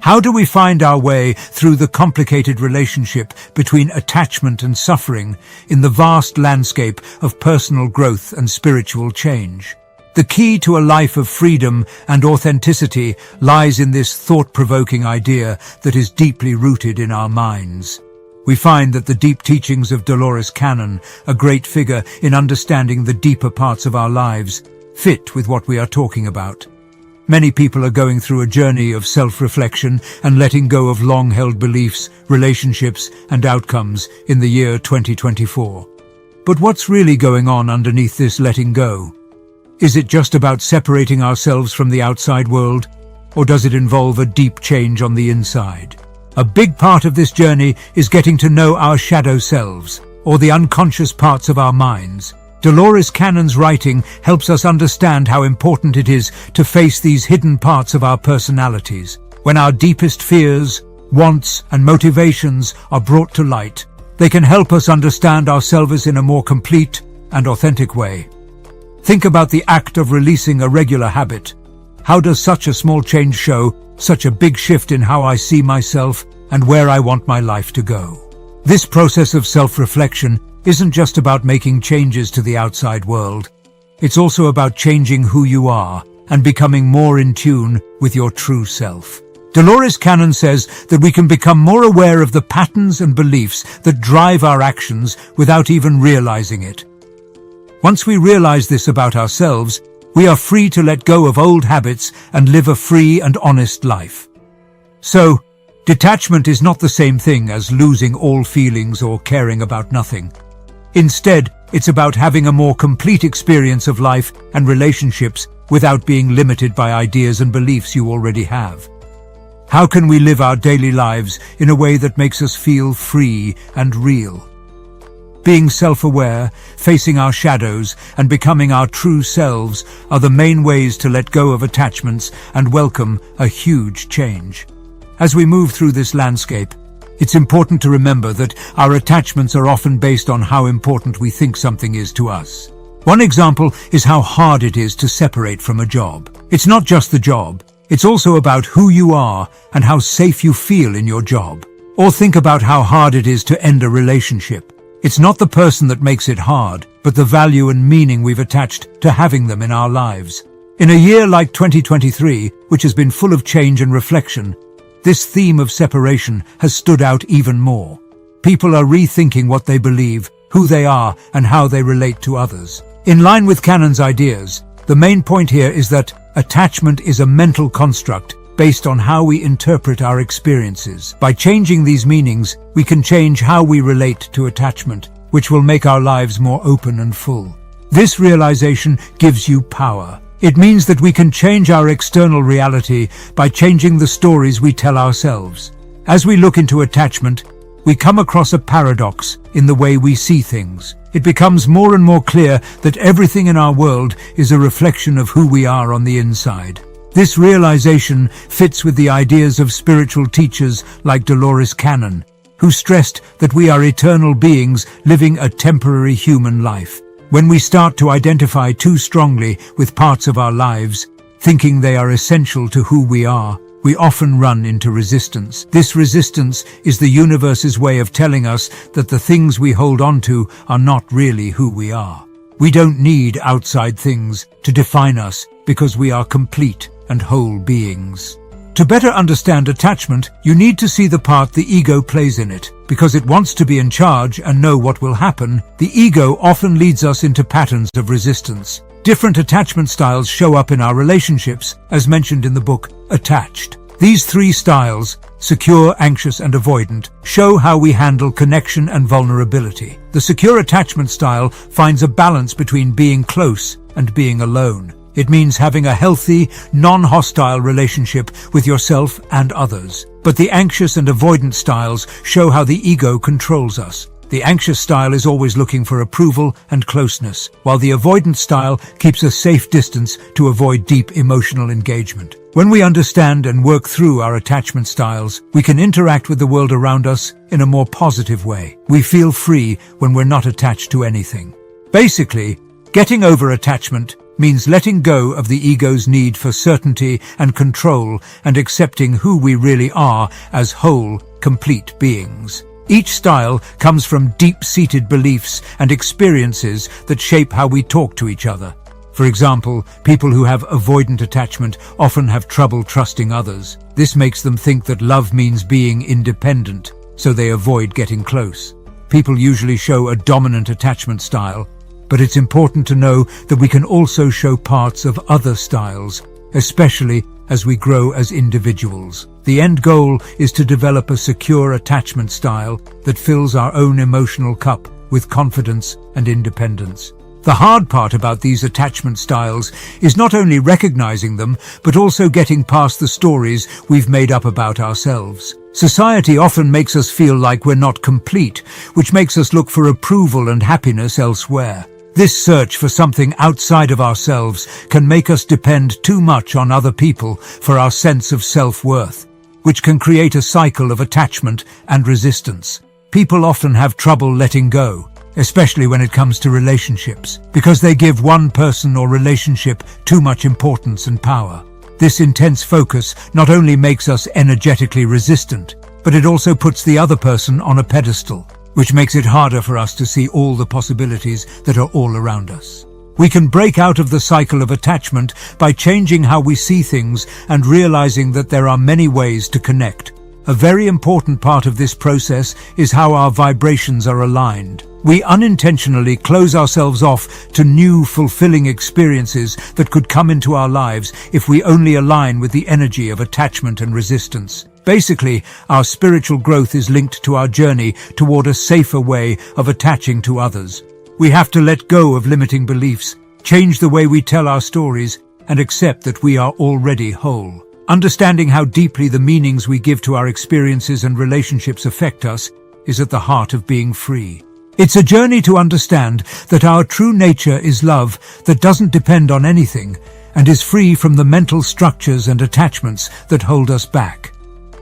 How do we find our way through the complicated relationship between attachment and suffering in the vast landscape of personal growth and spiritual change? The key to a life of freedom and authenticity lies in this thought-provoking idea that is deeply rooted in our minds. We find that the deep teachings of Dolores Cannon, a great figure in understanding the deeper parts of our lives, fit with what we are talking about. Many people are going through a journey of self-reflection and letting go of long-held beliefs, relationships, and outcomes in the year 2024. But what's really going on underneath this letting go? Is it just about separating ourselves from the outside world, or does it involve a deep change on the inside? A big part of this journey is getting to know our shadow selves, or the unconscious parts of our minds. Dolores Cannon's writing helps us understand how important it is to face these hidden parts of our personalities. When our deepest fears, wants, and motivations are brought to light, they can help us understand ourselves in a more complete and authentic way. Think about the act of releasing a regular habit. How does such a small change show such a big shift in how I see myself and where I want my life to go? This process of self-reflection isn't just about making changes to the outside world. It's also about changing who you are and becoming more in tune with your true self. Dolores Cannon says that we can become more aware of the patterns and beliefs that drive our actions without even realizing it. Once we realize this about ourselves, we are free to let go of old habits and live a free and honest life. So, detachment is not the same thing as losing all feelings or caring about nothing. Instead, it's about having a more complete experience of life and relationships without being limited by ideas and beliefs you already have. How can we live our daily lives in a way that makes us feel free and real? Being self-aware, facing our shadows, and becoming our true selves are the main ways to let go of attachments and welcome a huge change. As we move through this landscape, it's important to remember that our attachments are often based on how important we think something is to us. One example is how hard it is to separate from a job. It's not just the job, it's also about who you are and how safe you feel in your job. Or think about how hard it is to end a relationship. It's not the person that makes it hard, but the value and meaning we've attached to having them in our lives. In a year like 2023, which has been full of change and reflection, this theme of separation has stood out even more. People are rethinking what they believe, who they are, and how they relate to others. In line with Cannon's ideas, the main point here is that attachment is a mental construct based on how we interpret our experiences. By changing these meanings, we can change how we relate to attachment, which will make our lives more open and full. This realization gives you power. It means that we can change our external reality by changing the stories we tell ourselves. As we look into attachment, we come across a paradox in the way we see things. It becomes more and more clear that everything in our world is a reflection of who we are on the inside. This realization fits with the ideas of spiritual teachers like Dolores Cannon, who stressed that we are eternal beings living a temporary human life. When we start to identify too strongly with parts of our lives, thinking they are essential to who we are, we often run into resistance. This resistance is the universe's way of telling us that the things we hold on to are not really who we are. We don't need outside things to define us because we are complete and whole beings. To better understand attachment, you need to see the part the ego plays in it. Because it wants to be in charge and know what will happen, the ego often leads us into patterns of resistance. Different attachment styles show up in our relationships, as mentioned in the book, Attached. These three styles, secure, anxious, and avoidant, show how we handle connection and vulnerability. The secure attachment style finds a balance between being close and being alone. It means having a healthy, non-hostile relationship with yourself and others. But the anxious and avoidant styles show how the ego controls us. The anxious style is always looking for approval and closeness, while the avoidant style keeps a safe distance to avoid deep emotional engagement. When we understand and work through our attachment styles, we can interact with the world around us in a more positive way. We feel free when we're not attached to anything. Basically, getting over attachment means letting go of the ego's need for certainty and control and accepting who we really are as whole, complete beings. Each style comes from deep-seated beliefs and experiences that shape how we talk to each other. For example, people who have avoidant attachment often have trouble trusting others. This makes them think that love means being independent, so they avoid getting close. People usually show a dominant attachment style, but it's important to know that we can also show parts of other styles, especially as we grow as individuals. The end goal is to develop a secure attachment style that fills our own emotional cup with confidence and independence. The hard part about these attachment styles is not only recognizing them, but also getting past the stories we've made up about ourselves. Society often makes us feel like we're not complete, which makes us look for approval and happiness elsewhere. This search for something outside of ourselves can make us depend too much on other people for our sense of self-worth, which can create a cycle of attachment and resistance. People often have trouble letting go, especially when it comes to relationships, because they give one person or relationship too much importance and power. This intense focus not only makes us energetically resistant, but it also puts the other person on a pedestal, which makes it harder for us to see all the possibilities that are all around us. We can break out of the cycle of attachment by changing how we see things and realizing that there are many ways to connect. A very important part of this process is how our vibrations are aligned. We unintentionally close ourselves off to new, fulfilling experiences that could come into our lives if we only align with the energy of attachment and resistance. Basically, our spiritual growth is linked to our journey toward a safer way of attaching to others. We have to let go of limiting beliefs, change the way we tell our stories, and accept that we are already whole. Understanding how deeply the meanings we give to our experiences and relationships affect us is at the heart of being free. It's a journey to understand that our true nature is love that doesn't depend on anything and is free from the mental structures and attachments that hold us back.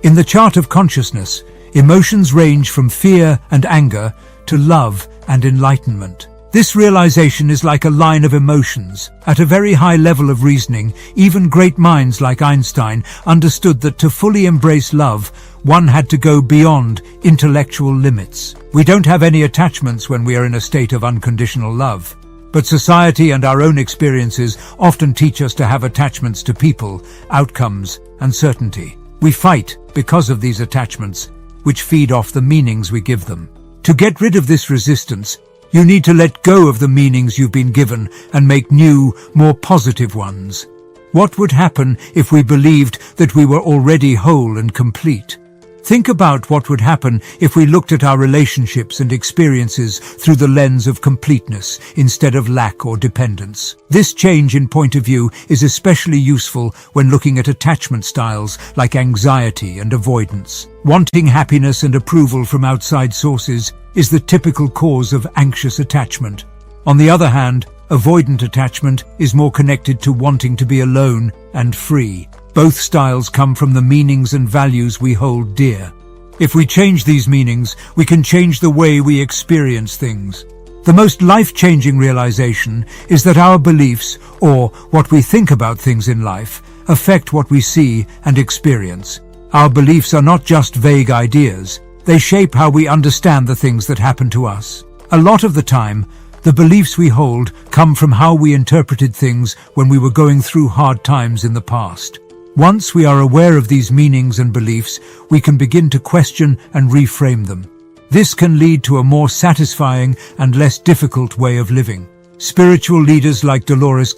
In the chart of consciousness, emotions range from fear and anger to love and enlightenment. This realization is like a line of emotions. At a very high level of reasoning, even great minds like Einstein understood that to fully embrace love, one had to go beyond intellectual limits. We don't have any attachments when we are in a state of unconditional love. But society and our own experiences often teach us to have attachments to people, outcomes, and certainty. We fight because of these attachments, which feed off the meanings we give them. To get rid of this resistance, you need to let go of the meanings you've been given and make new, more positive ones. What would happen if we believed that we were already whole and complete? Think about what would happen if we looked at our relationships and experiences through the lens of completeness instead of lack or dependence. This change in point of view is especially useful when looking at attachment styles like anxiety and avoidance. Wanting happiness and approval from outside sources is the typical cause of anxious attachment. On the other hand, avoidant attachment is more connected to wanting to be alone and free. Both styles come from the meanings and values we hold dear. If we change these meanings, we can change the way we experience things. The most life-changing realization is that our beliefs, or what we think about things in life, affect what we see and experience. Our beliefs are not just vague ideas. They shape how we understand the things that happen to us. A lot of the time, the beliefs we hold come from how we interpreted things when we were going through hard times in the past. Once we are aware of these meanings and beliefs, we can begin to question and reframe them. This can lead to a more satisfying and less difficult way of living. Spiritual leaders like Dolores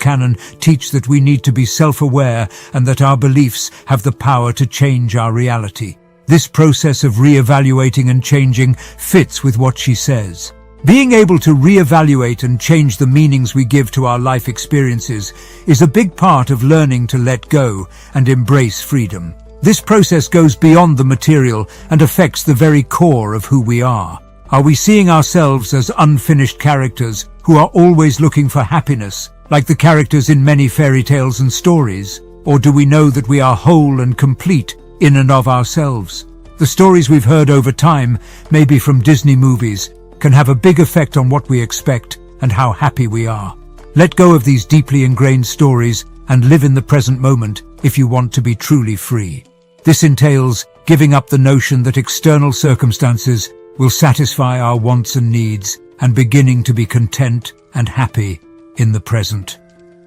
teach that we need to be self-aware and that our beliefs have the power to change our reality. This process of re-evaluating and changing fits with what she says. Being able to re-evaluate and change the meanings we give to our life experiences is a big part of learning to let go and embrace freedom. This process goes beyond the material and affects the very core of who we are. Are we seeing ourselves as unfinished characters who are always looking for happiness, like the characters in many fairy tales and stories? Or do we know that we are whole and complete in and of ourselves? The stories we've heard over time, maybe from Disney movies, can have a big effect on what we expect and how happy we are. Let go of these deeply ingrained stories and live in the present moment if you want to be truly free. This entails giving up the notion that external circumstances will satisfy our wants and needs and beginning to be content and happy in the present.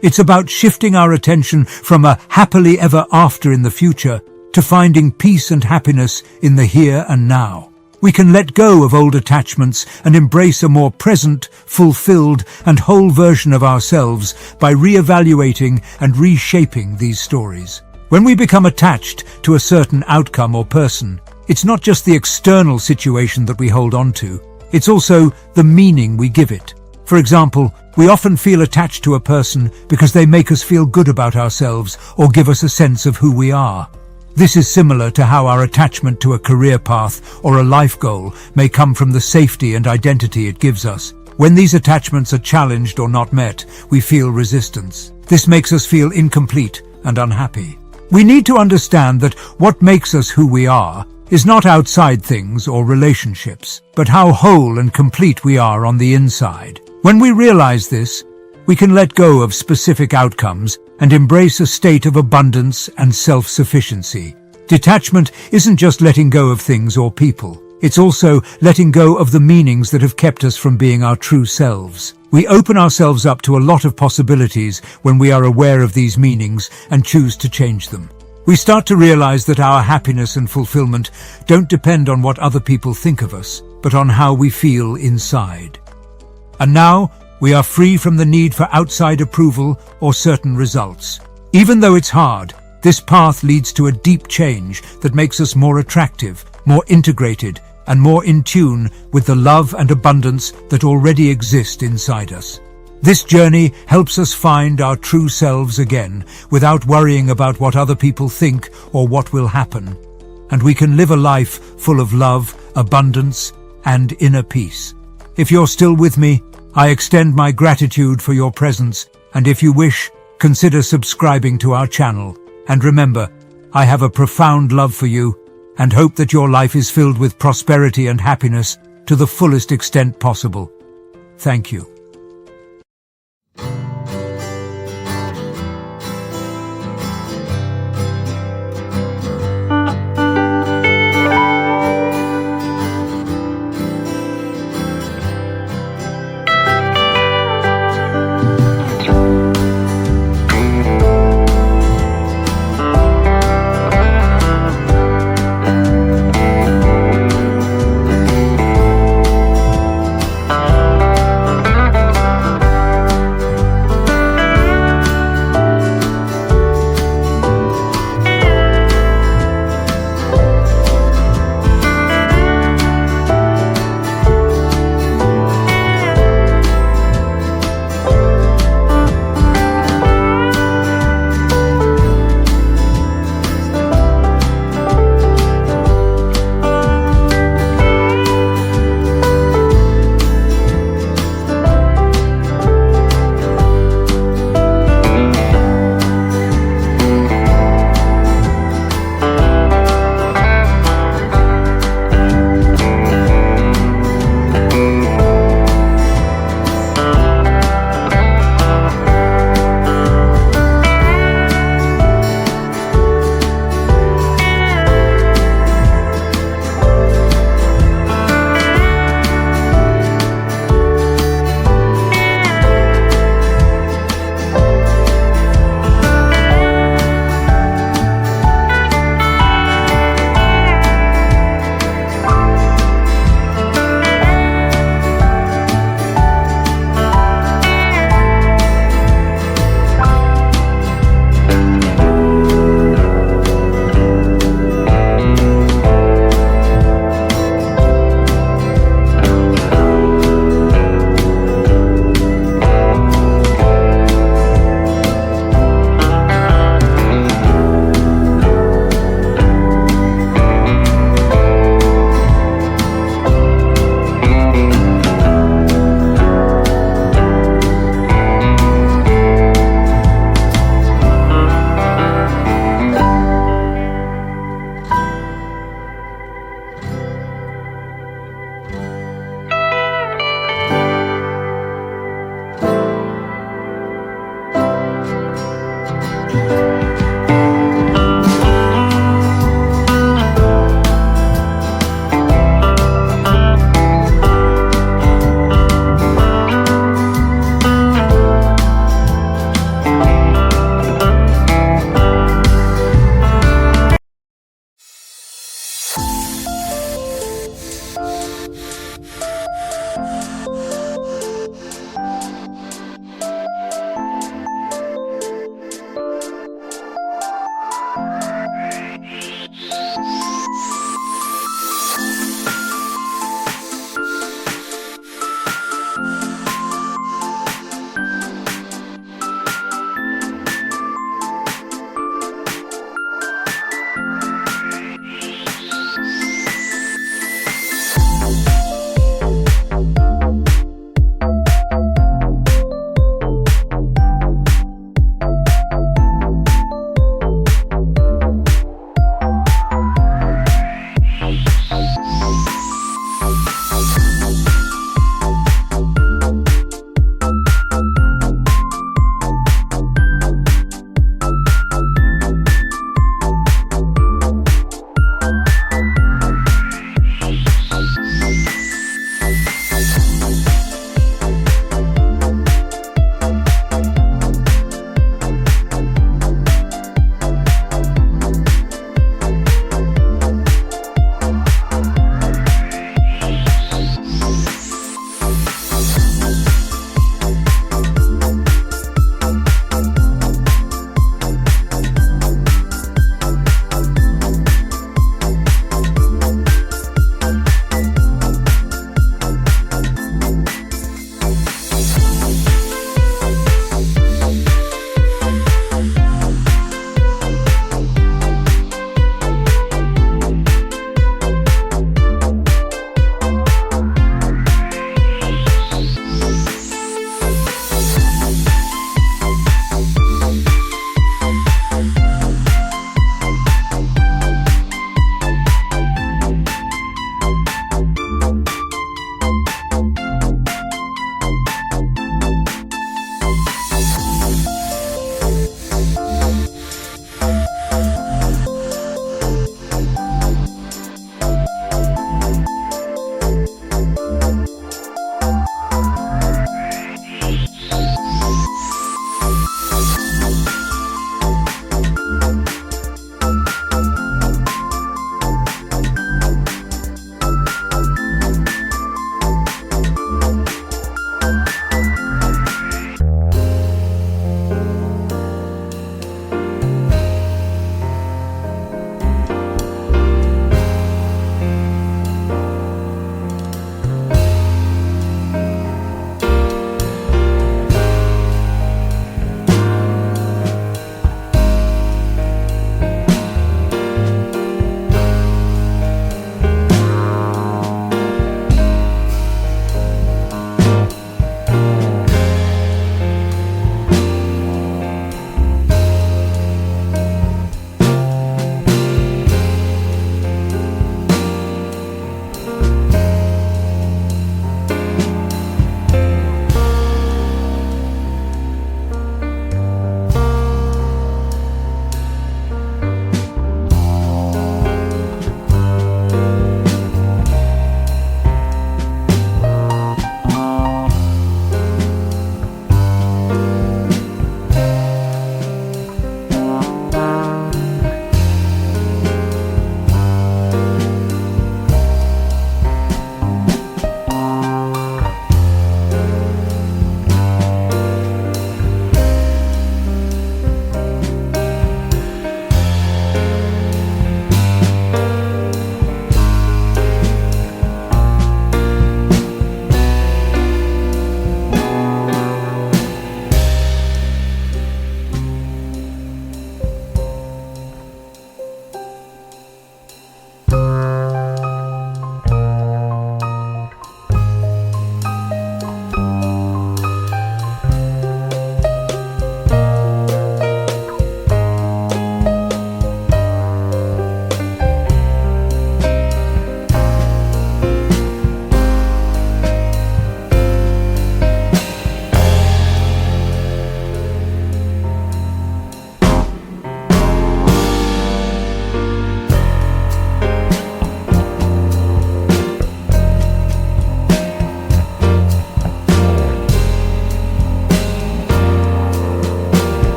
It's about shifting our attention from a happily ever after in the future to finding peace and happiness in the here and now. We can let go of old attachments and embrace a more present, fulfilled, and whole version of ourselves by re-evaluating and reshaping these stories. When we become attached to a certain outcome or person, it's not just the external situation that we hold on to, it's also the meaning we give it. For example, we often feel attached to a person because they make us feel good about ourselves or give us a sense of who we are. This is similar to how our attachment to a career path or a life goal may come from the safety and identity it gives us. When these attachments are challenged or not met, we feel resistance. This makes us feel incomplete and unhappy. We need to understand that what makes us who we are is not outside things or relationships, but how whole and complete we are on the inside. When we realize this, we can let go of specific outcomes and embrace a state of abundance and self-sufficiency. Detachment isn't just letting go of things or people. It's also letting go of the meanings that have kept us from being our true selves. We open ourselves up to a lot of possibilities when we are aware of these meanings and choose to change them. We start to realize that our happiness and fulfillment don't depend on what other people think of us, but on how we feel inside. And now, we are free from the need for outside approval or certain results. Even though it's hard, this path leads to a deep change that makes us more attractive, more integrated, and more in tune with the love and abundance that already exist inside us. This journey helps us find our true selves again, without worrying about what other people think or what will happen. And we can live a life full of love, abundance, and inner peace. If you're still with me, I extend my gratitude for your presence, and if you wish, consider subscribing to our channel. And remember, I have a profound love for you, and hope that your life is filled with prosperity and happiness to the fullest extent possible. Thank you.